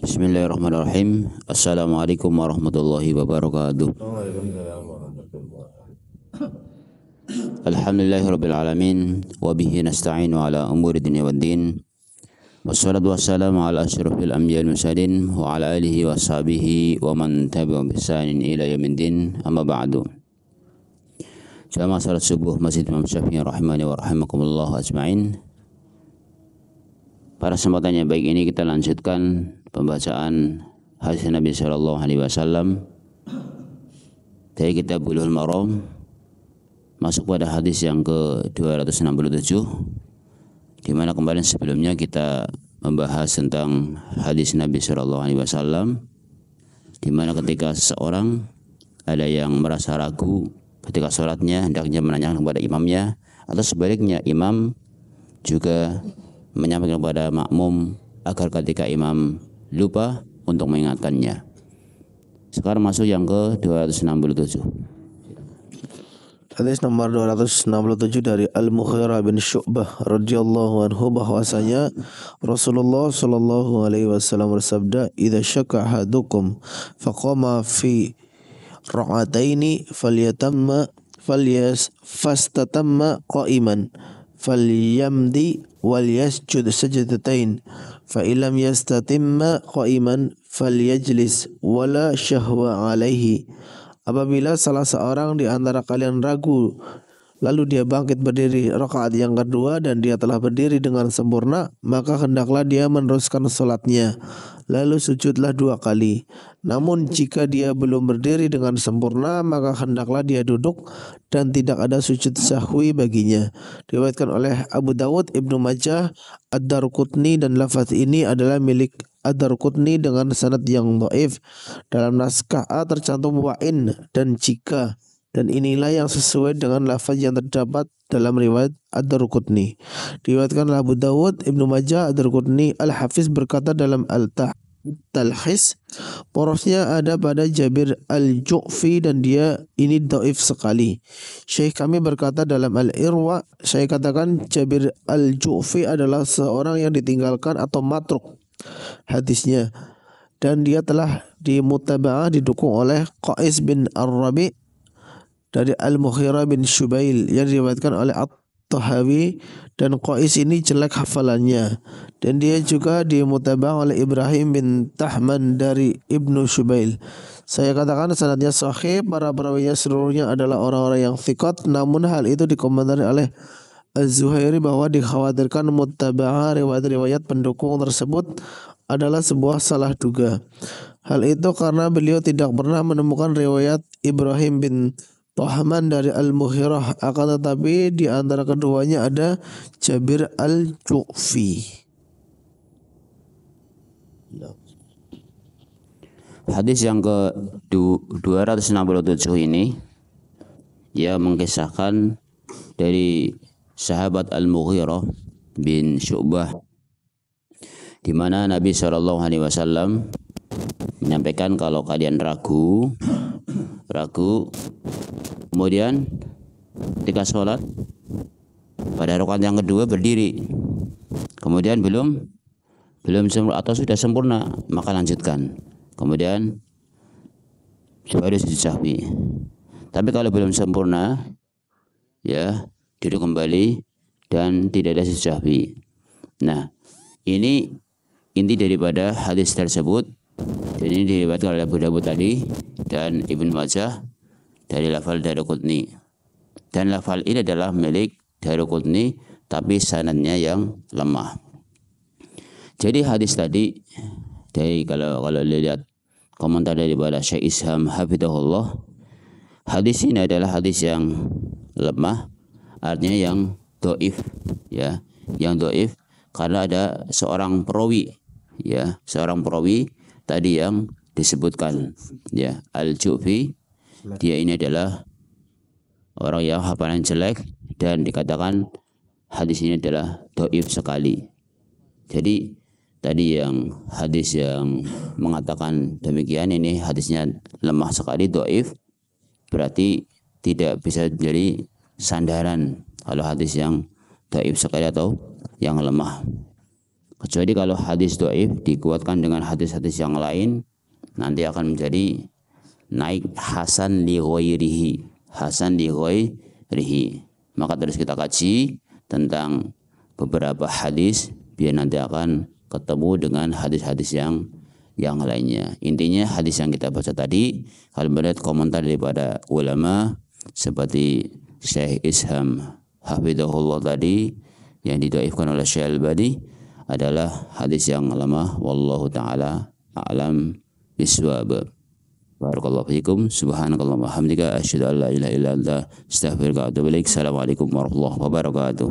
Bismillahirrahmanirrahim. Assalamualaikum warahmatullahi wabarakatuh. Alhamdulillahirabbil alamin wa bihi nasta'inu ala umuri dunya waddin. Wassalatu wassalamu ala asyrafil anbiya'il mursalin wa ala alihi washabihi wa man tabi'ahum bi ihsanin ila yaumiddin. Amma ba'du. Jamaah salat subuh Masjid Imam Syafi'i rahimani wa rahimakumullah ajma'in. Pada kesempatan yang baik ini kita lanjutkan pembacaan hadis Nabi Shallallahu Alaihi Wasallam dari kitab Bulughul Maram, masuk pada hadis yang ke-267, di mana kemarin sebelumnya kita membahas tentang hadis Nabi Shallallahu Alaihi Wasallam, di mana ketika seseorang ada yang merasa ragu ketika sholatnya, hendaknya menanyakan kepada imamnya, atau sebaliknya imam juga menyampaikan kepada makmum agar ketika imam lupa untuk mengingatkannya. Sekarang masuk yang ke-267. Hadis nomor 267 dari Al-Mughirah bin Syu'bah radhiyallahu anhu bahwasanya Rasulullah sallallahu alaihi wasallam bersabda, "Idza syakka ahadukum faqama fi ra'ataini fastatamma qa'iman falyamdi wal yasjud sajdatain fa illam yastatimma qa'iman falyajlis wala syahwa alaihi." Apabila salah seorang di antara kalian ragu, lalu dia bangkit berdiri rakaat yang kedua dan dia telah berdiri dengan sempurna, maka hendaklah dia meneruskan salatnya, lalu sujudlah 2 kali. Namun jika dia belum berdiri dengan sempurna, maka hendaklah dia duduk dan tidak ada sujud sahwi baginya. Diriwayatkan oleh Abu Dawud, Ibnu Majah, Ad-Darqutni, dan lafaz ini adalah milik Ad-Darqutni dengan sanad yang dhaif. Dalam naskah A tercantum wa'in dan jika, dan inilah yang sesuai dengan lafaz yang terdapat dalam riwayat Ad-Darqutni. Diriwayatkan oleh Abu Dawud, Ibnu Majah, Ad-Darqutni. Al-Hafiz berkata dalam Al-Talhis, porosnya ada pada Jabir Al-Ju'fi dan dia ini dhaif sekali. Syekh kami berkata dalam Al-Irwa, saya katakan Jabir Al-Ju'fi adalah seorang yang ditinggalkan atau matruk hadisnya, dan dia telah dimutaba'ah, didukung oleh Qais bin Ar-Rabi' dari Al-Mughirah bin Syubail yang diriwayatkan oleh At-Tahawi, dan Qais ini jelek hafalannya, dan dia juga dimutaba'ah oleh Ibrahim bin Tahman dari Ibnu Syubail. Saya katakan sanadnya sahih, para perawinya seluruhnya adalah orang-orang yang thiqat, namun hal itu dikomentari oleh Az-Zuhairi bahwa dikhawatirkan muttaba'ah riwayat-riwayat pendukung tersebut adalah sebuah salah duga. Hal itu karena beliau tidak pernah menemukan riwayat Ibrahim bin Tahman dari Al-Mughirah, akan tetapi di antara keduanya ada Jabir Al-Ju'fi. Hadis yang ke-267 ini ia mengisahkan dari sahabat Al-Mughirah bin Syu'bah, di mana Nabi Shallallahu Alaihi Wasallam menyampaikan kalau kalian ragu, kemudian ketika sholat pada rakaat yang kedua berdiri, kemudian belum sempurna atau sudah sempurna, maka lanjutkan, kemudian baru sujud sahwi. Tapi kalau belum sempurna, ya duduk kembali dan tidak ada sujud sahwi. Nah, ini inti daripada hadis tersebut, dan ini diriwayatkan oleh Abu Dawud tadi dan Ibnu Majah dari lafal Daraqutni, dan lafal ini adalah milik Daraqutni tapi sanadnya yang lemah. Jadi hadis tadi dari kalau lihat komentar daripada Syekh Isham hafizahullah, hadis ini adalah hadis yang lemah, artinya yang dhaif, ya, yang dhaif karena ada seorang perawi, ya, seorang perawi tadi yang disebutkan, ya, Al-Ju'fi. Dia ini adalah orang yang hafalan jelek dan dikatakan hadis ini adalah dhaif sekali. Jadi tadi yang hadis yang mengatakan demikian, ini hadisnya lemah sekali, dhaif, berarti tidak bisa menjadi sandaran kalau hadis yang dhaif sekali atau yang lemah. Kecuali kalau hadis dhaif dikuatkan dengan hadis-hadis yang lain, nanti akan menjadi naik hasan li ghairihi, hasan li ghairihi. Maka terus kita kaji tentang beberapa hadis biar nanti akan ketemu dengan hadis-hadis yang lainnya. Intinya hadis yang kita baca tadi, kalau melihat komentar daripada ulama seperti Syekh Isham hafizahullah tadi yang didhaifkan oleh Syekh Al-Albani adalah hadis yang lemah. Wallahu taala a'lam bishawab. Barakallahu fiikum. Subhanakallahumma wa hamdika asyhadu an la ilaha illa anta astaghfiruka wa atubu ilaik. Assalamualaikum warahmatullahi wabarakatuh.